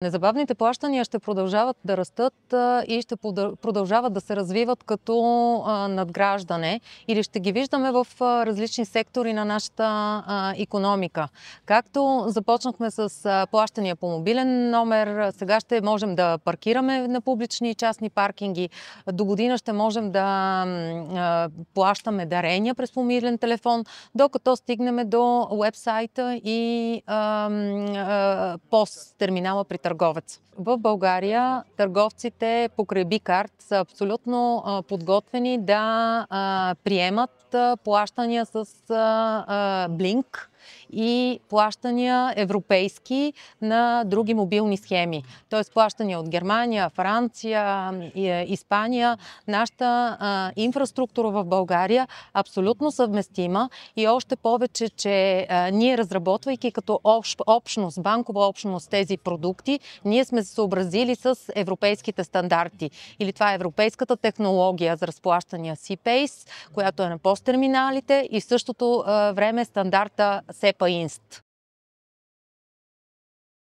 Незабавните плащания ще продължават да растат и ще продължават да се развиват като надграждане или ще ги виждаме в различни сектори на нашата икономика. Както започнахме с плащания по мобилен номер, сега ще можем да паркираме на публични и частни паркинги. До година ще можем да плащаме дарения през мобилен телефон, докато стигнем до уебсайта и POS терминала при търговец. В България търговците покрай B-Card са абсолютно подготвени да приемат плащания с Blink и плащания европейски на други мобилни схеми. Т.е. плащания от Германия, Франция, Испания. Нашата инфраструктура в България абсолютно съвместима и още повече, че ние, разработвайки като общност, банкова общност тези продукти, ние сме се съобразили с европейските стандарти. Или това е европейската технология за разплащания CPACE, която е на POS терминалите, и в същото време стандарта SEPA Inst.